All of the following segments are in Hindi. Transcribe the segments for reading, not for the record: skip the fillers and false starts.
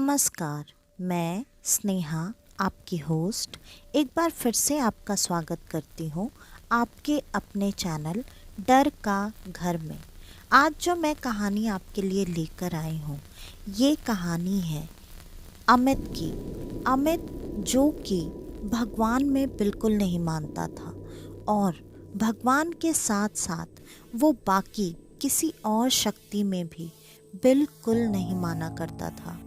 नमस्कार, मैं स्नेहा आपकी होस्ट एक बार फिर से आपका स्वागत करती हूँ आपके अपने चैनल डर का घर में। आज जो मैं कहानी आपके लिए लेकर आई हूँ ये कहानी है अमित की। अमित जो कि भगवान में बिल्कुल नहीं मानता था और भगवान के साथ साथ वो बाकी किसी और शक्ति में भी बिल्कुल नहीं माना करता था।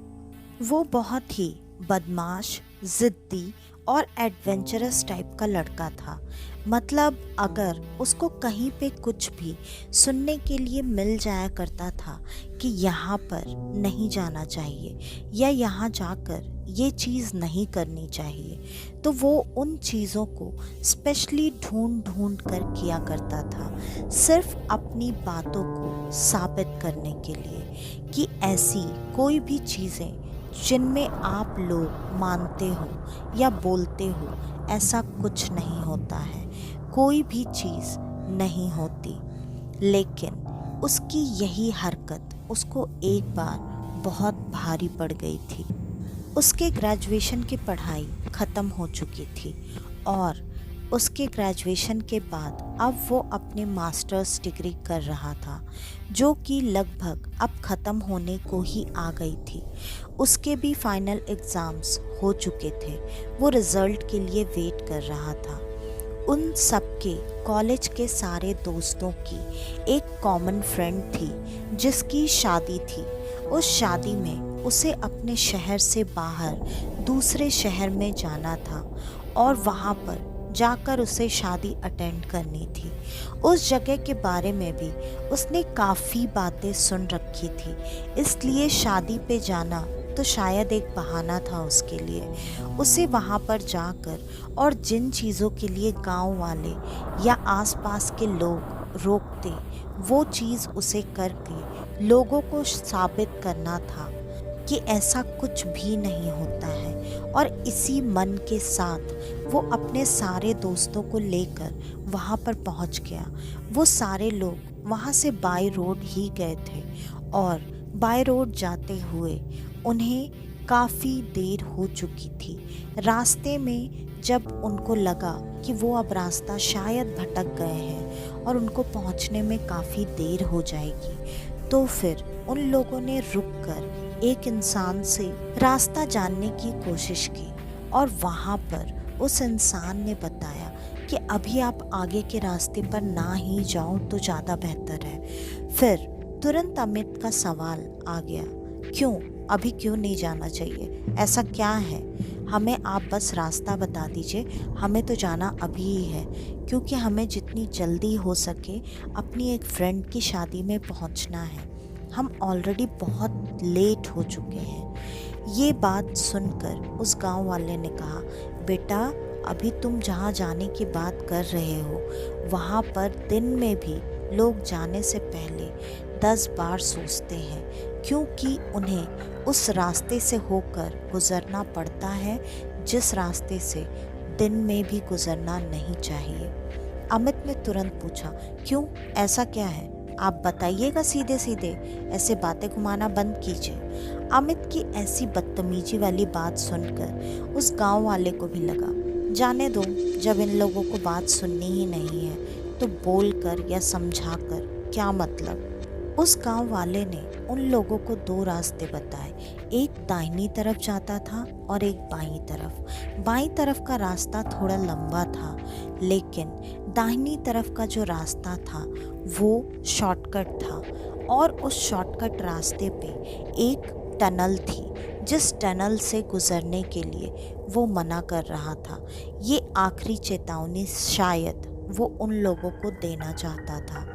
वो बहुत ही बदमाश, ज़िद्दी और एडवेंचरस टाइप का लड़का था। मतलब अगर उसको कहीं पे कुछ भी सुनने के लिए मिल जाया करता था कि यहाँ पर नहीं जाना चाहिए या यहाँ जाकर ये चीज़ नहीं करनी चाहिए, तो वो उन चीज़ों को स्पेशली ढूंढ ढूंढ कर किया करता था, सिर्फ अपनी बातों को साबित करने के लिए कि ऐसी कोई भी चीज़ें जिनमें आप लोग मानते हो या बोलते हो ऐसा कुछ नहीं होता है, कोई भी चीज़ नहीं होती। लेकिन उसकी यही हरकत उसको एक बार बहुत भारी पड़ गई थी। उसके ग्रेजुएशन की पढ़ाई ख़त्म हो चुकी थी और उसके ग्रेजुएशन के बाद अब वो अपने मास्टर्स डिग्री कर रहा था, जो कि लगभग अब ख़त्म होने को ही आ गई थी। उसके भी फाइनल एग्ज़ाम्स हो चुके थे। वो रिज़ल्ट के लिए वेट कर रहा था। उन सबके कॉलेज के सारे दोस्तों की एक कॉमन फ्रेंड थी जिसकी शादी थी। उस शादी में उसे अपने शहर से बाहर दूसरे शहर में जाना था और वहाँ पर जाकर उसे शादी अटेंड करनी थी। उस जगह के बारे में भी उसने काफ़ी बातें सुन रखी थी, इसलिए शादी पे जाना तो शायद एक बहाना था उसके लिए। उसे वहाँ पर जाकर और जिन चीज़ों के लिए गांव वाले या आसपास के लोग रोकते, वो चीज़ उसे करके लोगों को साबित करना था कि ऐसा कुछ भी नहीं होता है। और इसी मन के साथ वो अपने सारे दोस्तों को लेकर वहाँ पर पहुँच गया। वो सारे लोग वहाँ से बाय रोड ही गए थे और बाय रोड जाते हुए उन्हें काफ़ी देर हो चुकी थी। रास्ते में जब उनको लगा कि वो अब रास्ता शायद भटक गए हैं और उनको पहुँचने में काफ़ी देर हो जाएगी, तो फिर उन लोगों ने रुककर एक इंसान से रास्ता जानने की कोशिश की और वहाँ पर उस इंसान ने बताया कि अभी आप आगे के रास्ते पर ना ही जाओ तो ज़्यादा बेहतर है। फिर तुरंत अमित का सवाल आ गया, क्यों अभी क्यों नहीं जाना चाहिए, ऐसा क्या है? हमें आप बस रास्ता बता दीजिए, हमें तो जाना अभी ही है, क्योंकि हमें जितनी जल्दी हो सके अपनी एक फ्रेंड की शादी में पहुंचना है। हम ऑलरेडी बहुत लेट हो चुके हैं। ये बात सुनकर उस गांव वाले ने कहा, बेटा अभी तुम जहाँ जाने की बात कर रहे हो वहाँ पर दिन में भी लोग जाने से पहले 10 बार सोचते हैं, क्योंकि उन्हें उस रास्ते से होकर गुज़रना पड़ता है जिस रास्ते से दिन में भी गुज़रना नहीं चाहिए। अमित ने तुरंत पूछा, क्यों, ऐसा क्या है? आप बताइएगा सीधे सीधे, ऐसे बातें घुमाना बंद कीजिए। अमित की ऐसी बदतमीजी वाली बात सुनकर उस गांव वाले को भी लगा, जाने दो, जब इन लोगों को बात सुननी ही नहीं है तो बोल कर या समझा कर क्या मतलब। उस गांव वाले ने उन लोगों को 2 रास्ते बताए, एक दाहिनी तरफ जाता था और एक बाईं तरफ। बाईं तरफ का रास्ता थोड़ा लंबा था, लेकिन दाहिनी तरफ का जो रास्ता था वो शॉर्टकट था और उस शॉर्टकट रास्ते पे एक टनल थी जिस टनल से गुज़रने के लिए वो मना कर रहा था। ये आखिरी चेतावनी शायद वो उन लोगों को देना चाहता था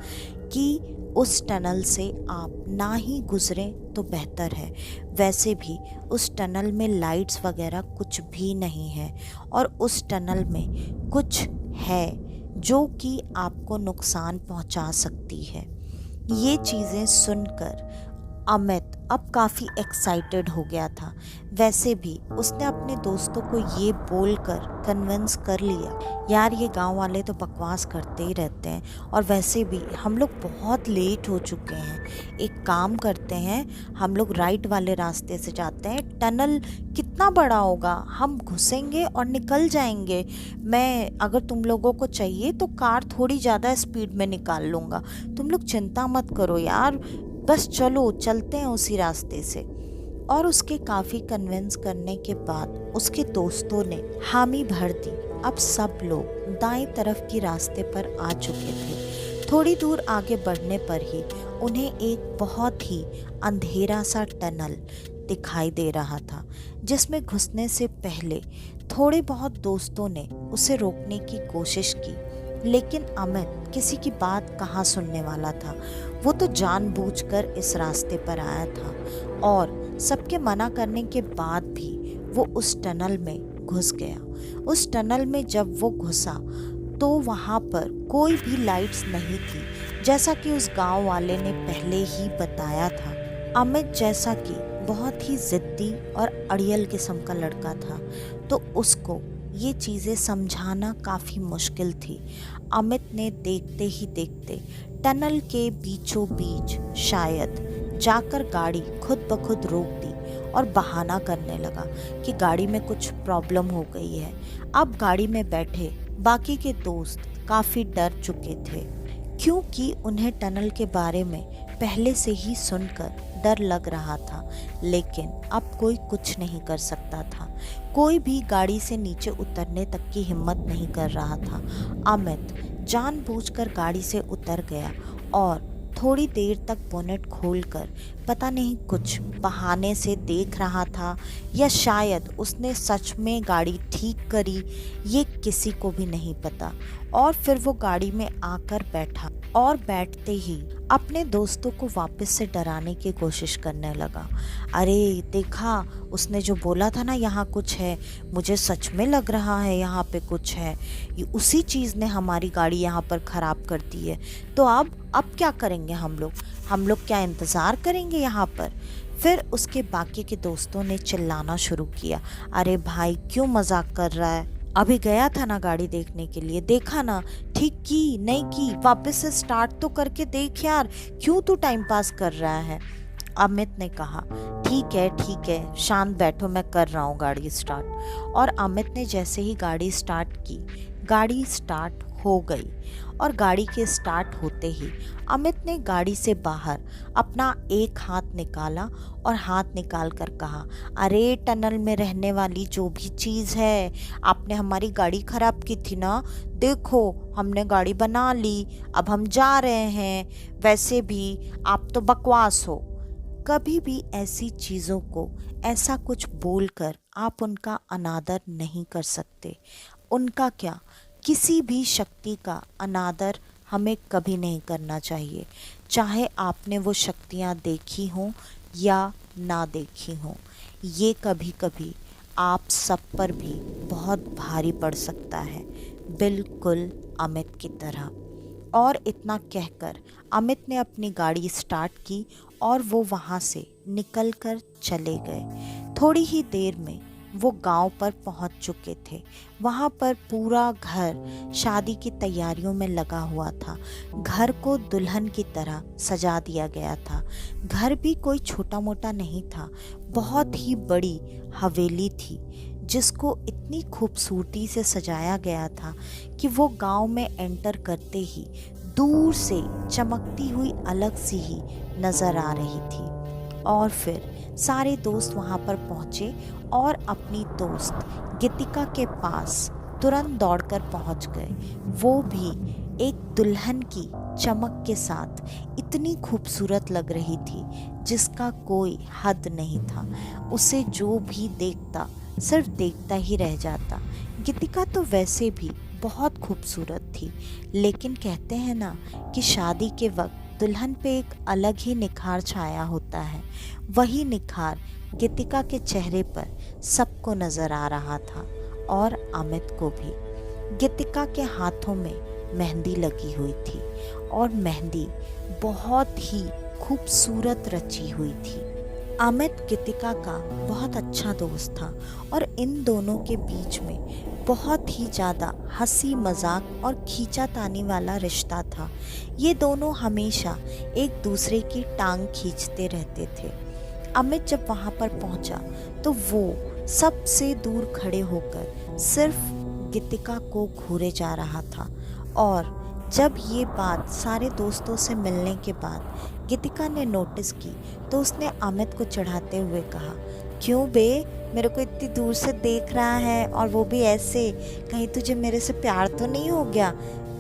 कि उस टनल से आप ना ही गुज़रें तो बेहतर है। वैसे भी उस टनल में लाइट्स वगैरह कुछ भी नहीं है और उस टनल में कुछ है जो कि आपको नुकसान पहुंचा सकती है। ये चीज़ें सुनकर अमित अब काफ़ी एक्साइटेड हो गया था। वैसे भी उसने अपने दोस्तों को ये बोलकर कन्विंस कर लिया, यार ये गांव वाले तो बकवास करते ही रहते हैं और वैसे भी हम लोग बहुत लेट हो चुके हैं। एक काम करते हैं, हम लोग राइट वाले रास्ते से जाते हैं, टनल कितना बड़ा होगा, हम घुसेंगे और निकल जाएंगे। मैं अगर तुम लोगों को चाहिए तो कार थोड़ी ज़्यादा स्पीड में निकाल लूँगा, तुम लोग चिंता मत करो यार, बस चलो चलते हैं उसी रास्ते से। और उसके काफ़ी कन्विंस करने के बाद उसके दोस्तों ने हामी भर दी। अब सब लोग दाएं तरफ की रास्ते पर आ चुके थे। थोड़ी दूर आगे बढ़ने पर ही उन्हें एक बहुत ही अंधेरा सा टनल दिखाई दे रहा था, जिसमें घुसने से पहले थोड़े बहुत दोस्तों ने उसे रोकने की कोशिश की, लेकिन अमित किसी की बात कहाँ सुनने वाला था। वो तो जानबूझकर इस रास्ते पर आया था और सबके मना करने के बाद भी वो उस टनल में घुस गया। उस टनल में जब वो घुसा तो वहाँ पर कोई भी लाइट्स नहीं थी, जैसा कि उस गांव वाले ने पहले ही बताया था। अमित जैसा कि बहुत ही जिद्दी और अड़ियल किस्म का लड़का था, तो उसको ये चीज़ें समझाना काफ़ी मुश्किल थी। अमित ने देखते ही देखते टनल के बीचों बीच शायद जाकर गाड़ी खुद ब खुद रोक दी और बहाना करने लगा कि गाड़ी में कुछ प्रॉब्लम हो गई है। अब गाड़ी में बैठे बाकी के दोस्त काफ़ी डर चुके थे, क्योंकि उन्हें टनल के बारे में पहले से ही सुनकर डर लग रहा था, लेकिन अब कोई कुछ नहीं कर सकता था। कोई भी गाड़ी से नीचे उतरने तक की हिम्मत नहीं कर रहा था। अमित जानबूझकर गाड़ी से उतर गया और थोड़ी देर तक बोनेट खोलकर पता नहीं कुछ बहाने से देख रहा था, या शायद उसने सच में गाड़ी ठीक करी, ये किसी को भी नहीं पता। और फिर वो गाड़ी में आकर बैठा और बैठते ही अपने दोस्तों को वापस से डराने की कोशिश करने लगा। अरे देखा, उसने जो बोला था ना यहाँ कुछ है, मुझे सच में लग रहा है यहाँ पे कुछ है, ये उसी चीज़ ने हमारी गाड़ी यहाँ पर ख़राब कर दी है। तो अब क्या करेंगे हम लोग क्या इंतज़ार करेंगे यहाँ पर? फिर उसके बाकी के दोस्तों ने चिल्लाना शुरू किया, अरे भाई क्यों मजाक कर रहा है, अभी गया था ना गाड़ी देखने के लिए, देखा ना ठीक की नहीं की, वापस से स्टार्ट तो करके देख यार, क्यों तू टाइम पास कर रहा है। अमित ने कहा, ठीक है शांत बैठो, मैं कर रहा हूँ गाड़ी स्टार्ट। और अमित ने जैसे ही गाड़ी स्टार्ट की, गाड़ी स्टार्ट हो गई। और गाड़ी के स्टार्ट होते ही अमित ने गाड़ी से बाहर अपना एक हाथ निकाला और हाथ निकाल कर कहा, अरे टनल में रहने वाली जो भी चीज़ है, आपने हमारी गाड़ी ख़राब की थी ना, देखो हमने गाड़ी बना ली, अब हम जा रहे हैं, वैसे भी आप तो बकवास हो। कभी भी ऐसी चीज़ों को ऐसा कुछ बोलकर आप उनका अनादर नहीं कर सकते। उनका क्या, किसी भी शक्ति का अनादर हमें कभी नहीं करना चाहिए, चाहे आपने वो शक्तियाँ देखी हों या ना देखी हों। ये कभी कभी आप सब पर भी बहुत भारी पड़ सकता है, बिल्कुल अमित की तरह। और इतना कहकर अमित ने अपनी गाड़ी स्टार्ट की और वो वहाँ से निकल कर चले गए। थोड़ी ही देर में वो गांव पर पहुंच चुके थे। वहां पर पूरा घर शादी की तैयारियों में लगा हुआ था। घर को दुल्हन की तरह सजा दिया गया था। घर भी कोई छोटा मोटा नहीं था, बहुत ही बड़ी हवेली थी, जिसको इतनी खूबसूरती से सजाया गया था कि वो गांव में एंटर करते ही दूर से चमकती हुई अलग सी ही नज़र आ रही थी। और फिर सारे दोस्त वहाँ पर पहुँचे और अपनी दोस्त गीतिका के पास तुरंत दौड़कर पहुँच गए। वो भी एक दुल्हन की चमक के साथ इतनी खूबसूरत लग रही थी जिसका कोई हद नहीं था। उसे जो भी देखता सिर्फ देखता ही रह जाता। गीतिका तो वैसे भी बहुत खूबसूरत थी, लेकिन कहते हैं ना कि शादी के वक्त दुल्हन पे एक अलग ही निखार छाया होता है। वही निखार गीतिका के चेहरे पर सबको नज़र आ रहा था, और अमित को भी। गीतिका के हाथों में मेहंदी लगी हुई थी और मेहंदी बहुत ही खूबसूरत रची हुई थी। अमित गीतिका का बहुत अच्छा दोस्त था और इन दोनों के बीच में बहुत ही ज़्यादा हंसी मजाक और खींचातानी वाला रिश्ता था। ये दोनों हमेशा एक दूसरे की टांग खींचते रहते थे। अमित जब वहाँ पर पहुँचा तो वो सबसे दूर खड़े होकर सिर्फ गीतिका को घूरे जा रहा था। और जब ये बात सारे दोस्तों से मिलने के बाद गीतिका ने नोटिस की तो उसने अमित को चढ़ाते हुए कहा, क्यों बे, मेरे को इतनी दूर से देख रहा है और वो भी ऐसे, कहीं तुझे मेरे से प्यार तो नहीं हो गया?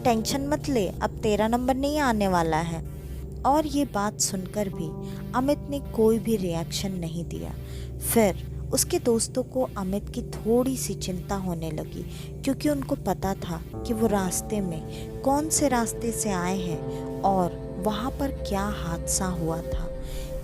टेंशन मत ले, अब तेरा नंबर नहीं आने वाला है। और ये बात सुनकर भी अमित ने कोई भी रिएक्शन नहीं दिया। फिर उसके दोस्तों को अमित की थोड़ी सी चिंता होने लगी, क्योंकि उनको पता था कि वो रास्ते में कौन से रास्ते से आए हैं और वहाँ पर क्या हादसा हुआ था,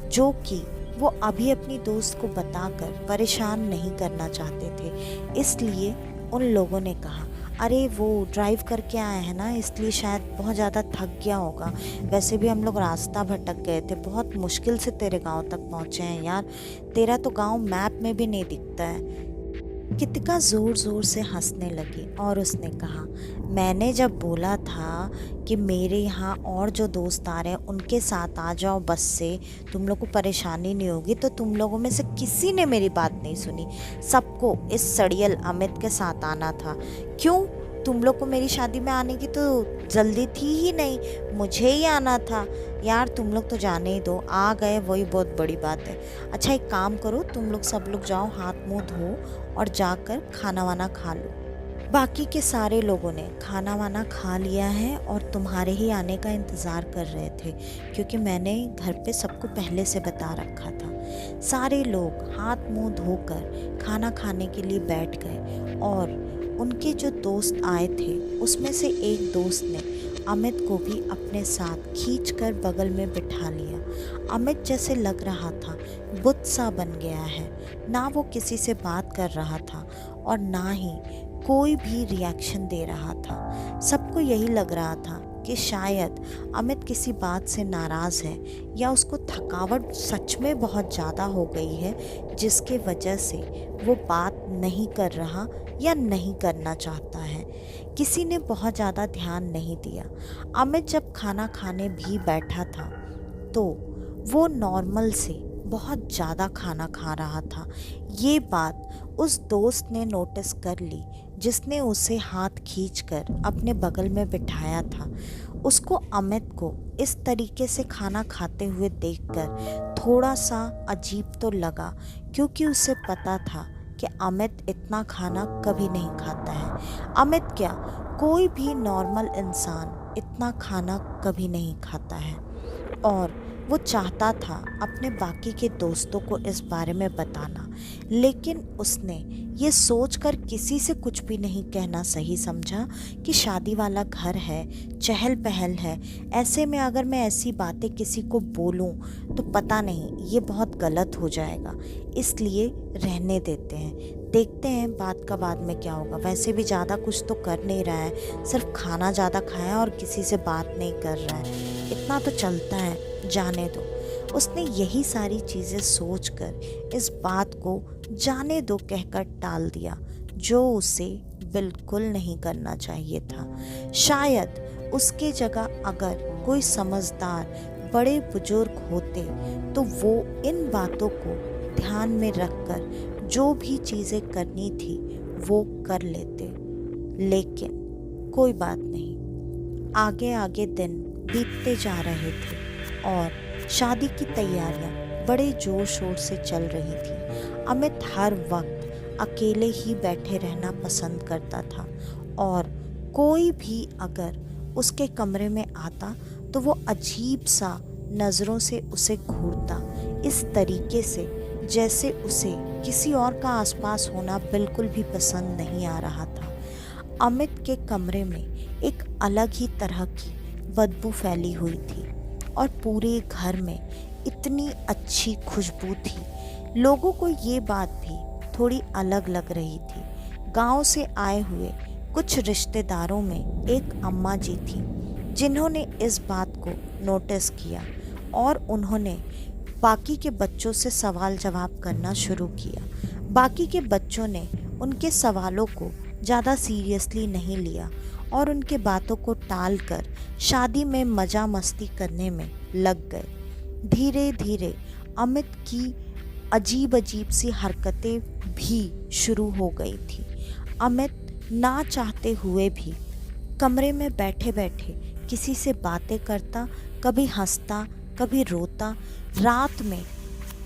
जो कि वो अभी अपनी दोस्त को बताकर परेशान नहीं करना चाहते थे। इसलिए उन लोगों ने कहा, अरे वो ड्राइव करके आए हैं ना, इसलिए शायद बहुत ज़्यादा थक गया होगा। वैसे भी हम लोग रास्ता भटक गए थे, बहुत मुश्किल से तेरे गांव तक पहुँचे हैं यार, तेरा तो गांव मैप में भी नहीं दिखता है। गीतिका ज़ोर ज़ोर से हंसने लगी और उसने कहा, मैंने जब बोला था कि मेरे यहाँ और जो दोस्त आ रहे हैं उनके साथ आ जाओ बस से, तुम लोग को परेशानी नहीं होगी, तो तुम लोगों में से किसी ने मेरी बात नहीं सुनी। सबको इस सड़ियल अमित के साथ आना था। क्यों, तुम लोग को मेरी शादी में आने की तो जल्दी थी ही नहीं, मुझे ही आना था यार। तुम लोग तो जाने ही दो, आ गए वही बहुत बड़ी बात है। अच्छा एक काम करो, तुम लोग सब लोग जाओ, हाथ मुंह धो और जाकर खाना वाना खा लो। बाकी के सारे लोगों ने खाना वाना खा लिया है और तुम्हारे ही आने का इंतज़ार कर रहे थे, क्योंकि मैंने घर पे सबको पहले से बता रखा था। सारे लोग हाथ मुंह धोकर खाना खाने के लिए बैठ गए और उनके जो दोस्त आए थे उसमें से एक दोस्त ने अमित को भी अपने साथ खींचकर बगल में बिठा लिया। अमित जैसे लग रहा था बुत सा बन गया है, ना वो किसी से बात कर रहा था और ना ही कोई भी रिएक्शन दे रहा था। सबको यही लग रहा था कि शायद अमित किसी बात से नाराज़ है या उसको थकावट सच में बहुत ज़्यादा हो गई है, जिसके वजह से वो बात नहीं कर रहा या नहीं करना चाहता है। किसी ने बहुत ज़्यादा ध्यान नहीं दिया। अमित जब खाना खाने भी बैठा था तो वो नॉर्मल से बहुत ज़्यादा खाना खा रहा था। ये बात उस दोस्त ने नोटिस कर ली जिसने उसे हाथ खींचकर अपने बगल में बिठाया था। उसको अमित को इस तरीके से खाना खाते हुए देखकर थोड़ा सा अजीब तो लगा, क्योंकि उसे पता था कि अमित इतना खाना कभी नहीं खाता है। अमित क्या, कोई भी नॉर्मल इंसान इतना खाना कभी नहीं खाता है। और वो चाहता था अपने बाकी के दोस्तों को इस बारे में बताना, लेकिन उसने ये सोचकर किसी से कुछ भी नहीं कहना सही समझा कि शादी वाला घर है, चहल पहल है, ऐसे में अगर मैं ऐसी बातें किसी को बोलूं तो पता नहीं ये बहुत गलत हो जाएगा, इसलिए रहने देते हैं, देखते हैं बात का बाद में क्या होगा। वैसे भी ज़्यादा कुछ तो कर नहीं रहा है, सिर्फ खाना ज़्यादा खाया और किसी से बात नहीं कर रहा है, इतना तो चलता है, जाने दो। उसने यही सारी चीज़ें सोचकर इस बात को जाने दो कहकर टाल दिया, जो उसे बिल्कुल नहीं करना चाहिए था। शायद उसके जगह अगर कोई समझदार बड़े बुजुर्ग होते तो वो इन बातों को ध्यान में रखकर जो भी चीज़ें करनी थी वो कर लेते, लेकिन कोई बात नहीं। आगे आगे दिन बीतते जा रहे थे और शादी की तैयारियां बड़े जोर शोर से चल रही थी। अमित हर वक्त अकेले ही बैठे रहना पसंद करता था और कोई भी अगर उसके कमरे में आता तो वो अजीब सा नज़रों से उसे घूरता, इस तरीके से जैसे उसे किसी और का आसपास होना बिल्कुल भी पसंद नहीं आ रहा था। अमित के कमरे में एक अलग ही तरह की बदबू फैली हुई थी और पूरे घर में इतनी अच्छी खुशबू थी। लोगों को ये बात भी थोड़ी अलग लग रही थी। गांव से आए हुए कुछ रिश्तेदारों में एक अम्मा जी थी जिन्होंने इस बात को नोटिस किया और उन्होंने बाकी के बच्चों से सवाल जवाब करना शुरू किया। बाकी के बच्चों ने उनके सवालों को ज़्यादा सीरियसली नहीं लिया और उनके बातों को टालकर शादी में मज़ा मस्ती करने में लग गए। धीरे धीरे अमित की अजीब अजीब सी हरकतें भी शुरू हो गई थी। अमित ना चाहते हुए भी कमरे में बैठे बैठे किसी से बातें करता, कभी हंसता, कभी रोता। रात में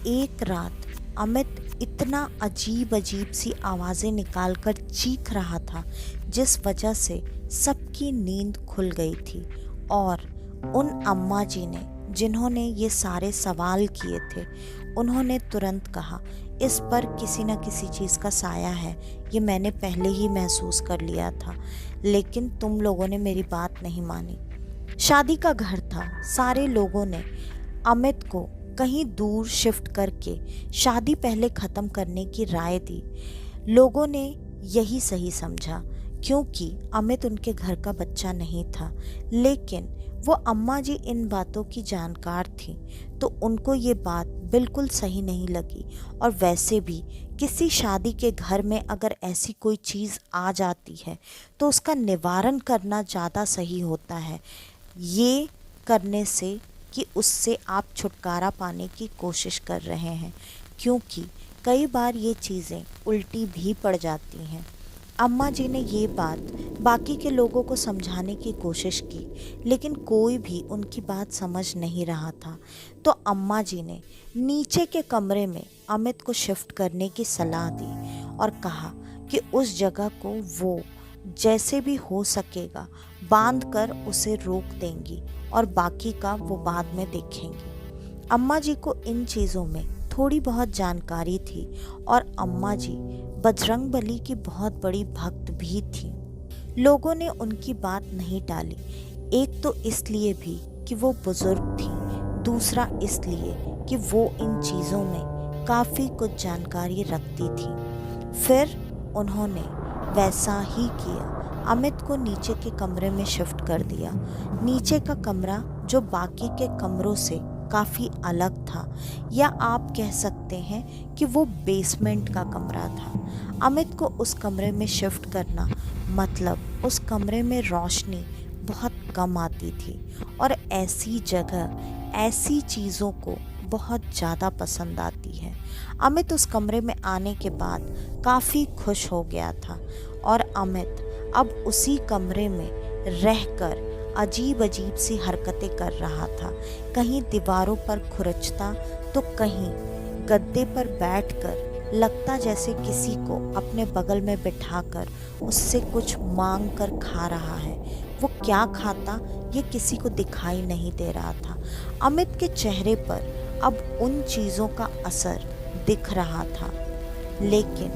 एक रात अमित इतना अजीब अजीब सी आवाज़ें निकालकर चीख रहा था जिस वजह से सबकी नींद खुल गई थी। और उन अम्मा जी ने जिन्होंने ये सारे सवाल किए थे, उन्होंने तुरंत कहा, इस पर किसी न किसी चीज़ का साया है, ये मैंने पहले ही महसूस कर लिया था, लेकिन तुम लोगों ने मेरी बात नहीं मानी। शादी का घर था, सारे लोगों ने अमित को कहीं दूर शिफ्ट करके शादी पहले ख़त्म करने की राय दी। लोगों ने यही सही समझा क्योंकि अमित उनके घर का बच्चा नहीं था, लेकिन वो अम्मा जी इन बातों की जानकार थी तो उनको ये बात बिल्कुल सही नहीं लगी। और वैसे भी किसी शादी के घर में अगर ऐसी कोई चीज़ आ जाती है तो उसका निवारण करना ज़्यादा सही होता है, ये करने से कि उससे आप छुटकारा पाने की कोशिश कर रहे हैं, क्योंकि कई बार ये चीज़ें उल्टी भी पड़ जाती हैं। अम्मा जी ने ये बात बाकी के लोगों को समझाने की कोशिश की, लेकिन कोई भी उनकी बात समझ नहीं रहा था। तो अम्मा जी ने नीचे के कमरे में अमित को शिफ्ट करने की सलाह दी और कहा कि उस जगह को वो जैसे भी हो सकेगा बांधकर उसे रोक देंगी और बाकी का वो बाद में देखेंगी। अम्मा जी को इन चीज़ों में थोड़ी बहुत जानकारी थी और अम्मा जी बजरंगबली की बहुत बड़ी भक्त भी थी। लोगों ने उनकी बात नहीं टाली, एक तो इसलिए भी कि वो बुजुर्ग थी, दूसरा इसलिए कि वो इन चीज़ों में काफ़ी कुछ जानकारी रखती थी। फिर उन्होंने वैसा ही किया, अमित को नीचे के कमरे में शिफ्ट कर दिया। नीचे का कमरा जो बाकी के कमरों से काफ़ी अलग था, या आप कह सकते हैं कि वो बेसमेंट का कमरा था। अमित को उस कमरे में शिफ्ट करना मतलब उस कमरे में रोशनी बहुत कम आती थी और ऐसी जगह ऐसी चीज़ों को बहुत ज़्यादा पसंद आती है। अमित उस कमरे में आने के बाद काफ़ी खुश हो गया था और अमित अब उसी कमरे में रहकर अजीब अजीब सी हरकतें कर रहा था। कहीं दीवारों पर खुरचता तो कहीं गद्दे पर बैठकर लगता जैसे किसी को अपने बगल में बिठाकर उससे कुछ मांग कर खा रहा है। वो क्या खाता ये किसी को दिखाई नहीं दे रहा था। अमित के चेहरे पर अब उन चीज़ों का असर दिख रहा था, लेकिन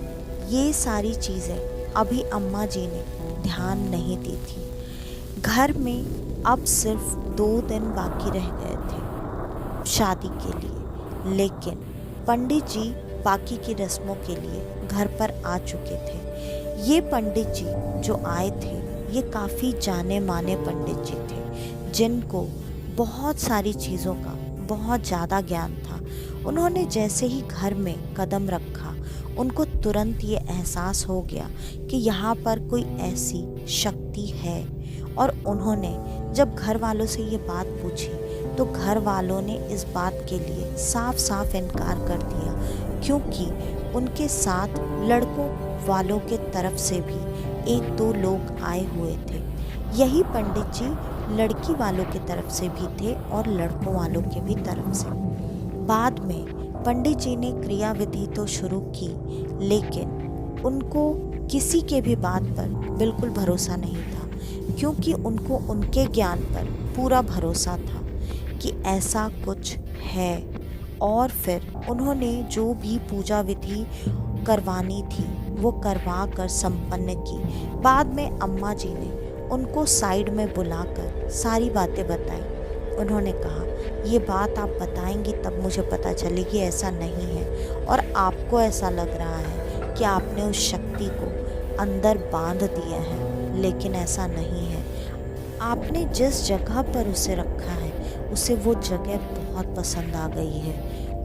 ये सारी चीज़ें अभी अम्मा जी ने ध्यान नहीं दी थी। घर में अब सिर्फ 2 दिन बाकी रह गए थे शादी के लिए, लेकिन पंडित जी बाकी की रस्मों के लिए घर पर आ चुके थे। ये पंडित जी जो आए थे ये काफ़ी जाने माने पंडित जी थे जिनको बहुत सारी चीज़ों का बहुत ज़्यादा ज्ञान था। उन्होंने जैसे ही घर में कदम रखा उनको तुरंत ये एहसास हो गया कि यहाँ पर कोई ऐसी शक्ति है। और उन्होंने जब घर वालों से ये बात पूछी तो घर वालों ने इस बात के लिए साफ साफ इनकार कर दिया, क्योंकि उनके साथ लड़कों वालों के तरफ से भी 1-2 लोग आए हुए थे। यही पंडित जी लड़की वालों की तरफ से भी थे और लड़कों वालों के भी तरफ से। बाद में पंडित जी ने क्रिया विधि तो शुरू की, लेकिन उनको किसी के भी बात पर बिल्कुल भरोसा नहीं था, क्योंकि उनको उनके ज्ञान पर पूरा भरोसा था कि ऐसा कुछ है। और फिर उन्होंने जो भी पूजा विधि करवानी थी वो करवा कर संपन्न की। बाद में अम्मा जी ने उनको साइड में बुलाकर सारी बातें बताई। उन्होंने कहा, ये बात आप बताएंगी तब मुझे पता चलेगी, ऐसा नहीं है और आपको ऐसा लग रहा है कि आपने उस शक्ति को अंदर बांध दिया है, लेकिन ऐसा नहीं है। आपने जिस जगह पर उसे रखा है उसे वो जगह बहुत पसंद आ गई है।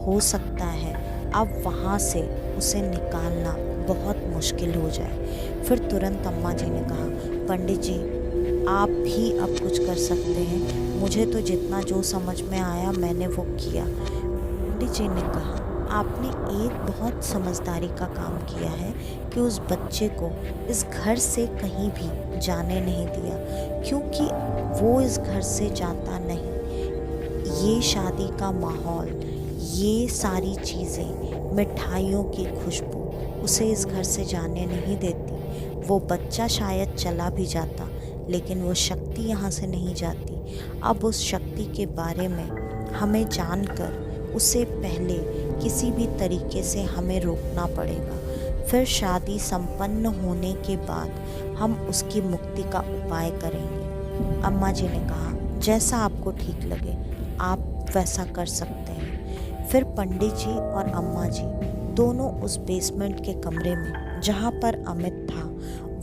हो सकता है अब वहाँ से उसे निकालना बहुत मुश्किल हो जाए। फिर तुरंत अम्मा जी ने कहा, पंडित जी आप भी अब कुछ कर सकते हैं, मुझे तो जितना जो समझ में आया मैंने वो किया। पंडित जी ने कहा, आपने एक बहुत समझदारी का काम किया है कि उस बच्चे को इस घर से कहीं भी जाने नहीं दिया, क्योंकि वो इस घर से जाता नहीं। ये शादी का माहौल, ये सारी चीज़ें, मिठाइयों की खुशबू उसे इस घर से जाने नहीं देती। वो बच्चा शायद चला भी जाता, लेकिन वो शक्ति यहाँ से नहीं जाती। अब उस शक्ति के बारे में हमें जानकर उसे पहले किसी भी तरीके से हमें रोकना पड़ेगा। फिर शादी संपन्न होने के बाद हम उसकी मुक्ति का उपाय करेंगे। अम्मा जी ने कहा, जैसा आपको ठीक लगे आप वैसा कर सकते हैं। फिर पंडित जी और अम्मा जी दोनों उस बेसमेंट के कमरे में जहाँ पर अमित था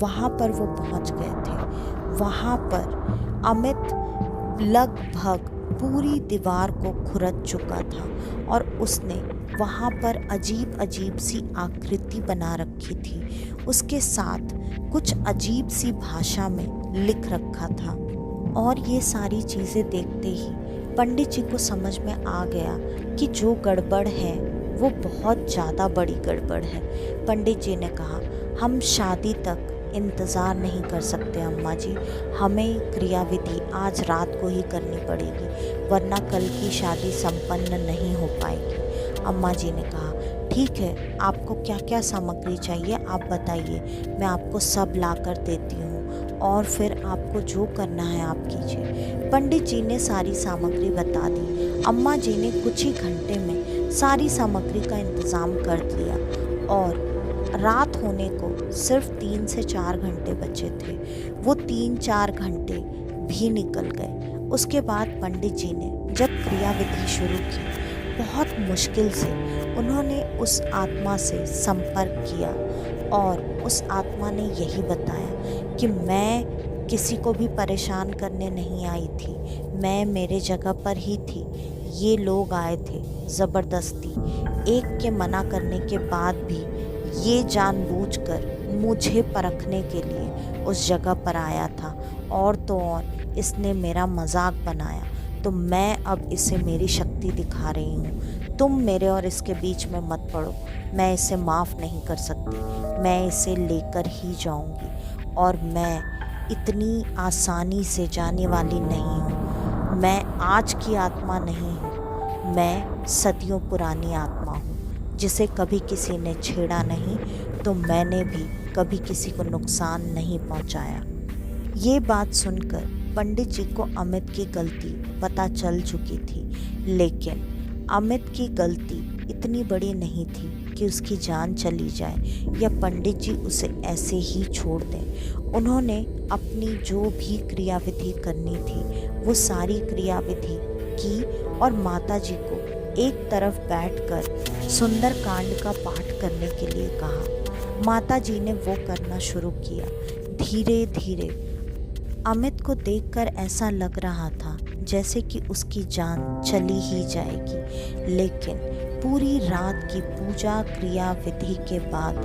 वहाँ पर वो पहुँच गए थे। वहाँ पर अमित लगभग पूरी दीवार को खुरच चुका था और उसने वहाँ पर अजीब अजीब सी आकृति बना रखी थी। उसके साथ कुछ अजीब सी भाषा में लिख रखा था। और ये सारी चीज़ें देखते ही पंडित जी को समझ में आ गया कि जो गड़बड़ है वो बहुत ज़्यादा बड़ी गड़बड़ है। पंडित जी ने कहा, हम शादी तक इंतज़ार नहीं कर सकते अम्मा जी, हमें क्रियाविधि आज रात को ही करनी पड़ेगी, वरना कल की शादी संपन्न नहीं हो पाएगी। अम्मा जी ने कहा, ठीक है, आपको क्या क्या सामग्री चाहिए आप बताइए, मैं आपको सब ला कर देती हूँ और फिर आपको जो करना है आप कीजिए। पंडित जी ने सारी सामग्री बता दी। अम्मा जी ने कुछ ही घंटे में सारी सामग्री का इंतज़ाम कर दिया और रात होने को सिर्फ 3 से 4 घंटे बचे थे। वो 3-4 घंटे भी निकल गए। उसके बाद पंडित जी ने जब क्रियाविधि शुरू की, बहुत मुश्किल से उन्होंने उस आत्मा से संपर्क किया और उस आत्मा ने यही बताया कि मैं किसी को भी परेशान करने नहीं आई थी, मैं मेरे जगह पर ही थी। ये लोग आए थे ज़बरदस्ती, एक के मना करने के बाद भी ये जानबूझकर मुझे परखने के लिए उस जगह पर आया था। और तो और इसने मेरा मजाक बनाया, तो मैं अब इसे मेरी शक्ति दिखा रही हूँ। तुम मेरे और इसके बीच में मत पड़ो, मैं इसे माफ़ नहीं कर सकती, मैं इसे लेकर ही जाऊँगी और मैं इतनी आसानी से जाने वाली नहीं हूँ। मैं आज की आत्मा नहीं हूँ, मैं सदियों पुरानी आत्मा हूँ, जिसे कभी किसी ने छेड़ा नहीं, तो मैंने भी कभी किसी को नुकसान नहीं पहुँचाया। ये बात सुनकर पंडित जी को अमित की गलती पता चल चुकी थी, लेकिन अमित की गलती इतनी बड़ी नहीं थी कि उसकी जान चली जाए या पंडित जी उसे ऐसे ही छोड़ दें। उन्होंने अपनी जो भी क्रियाविधि करनी थी वो सारी क्रियाविधि की और माता जी को एक तरफ बैठकर सुंदरकांड का पाठ करने के लिए कहा। माता जी ने वो करना शुरू किया। धीरे धीरे अमित को देखकर ऐसा लग रहा था जैसे कि उसकी जान चली ही जाएगी, लेकिन पूरी रात की पूजा क्रिया विधि के बाद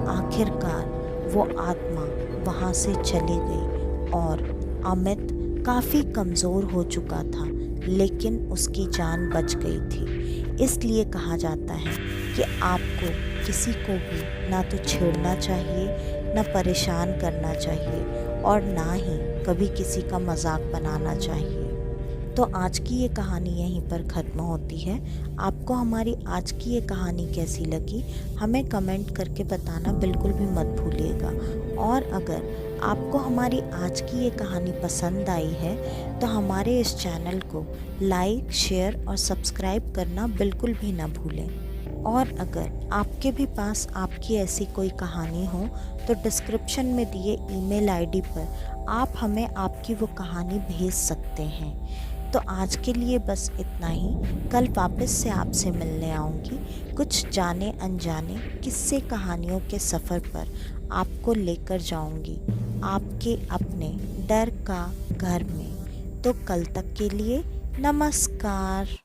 आखिरकार वो आत्मा वहाँ से चली गई और अमित काफ़ी कमज़ोर हो चुका था, लेकिन उसकी जान बच गई थी। इसलिए कहा जाता है कि आपको किसी को भी ना तो छेड़ना चाहिए, ना परेशान करना चाहिए और ना ही कभी किसी का मजाक बनाना चाहिए। तो आज की ये कहानी यहीं पर ख़त्म होती है। आपको हमारी आज की ये कहानी कैसी लगी हमें कमेंट करके बताना बिल्कुल भी मत भूलिएगा। और अगर आपको हमारी आज की ये कहानी पसंद आई है तो हमारे इस चैनल को लाइक, शेयर और सब्सक्राइब करना बिल्कुल भी ना भूलें। और अगर आपके भी पास आपकी ऐसी कोई कहानी हो तो डिस्क्रिप्शन में दिए ईमेल आईडी पर आप हमें आपकी वो कहानी भेज सकते हैं। तो आज के लिए बस इतना ही। कल वापस से आपसे मिलने आऊँगी कुछ जाने अनजाने किस्से कहानियों के सफ़र पर आपको लेकर जाऊँगी आपके अपने डर का घर में। तो कल तक के लिए नमस्कार।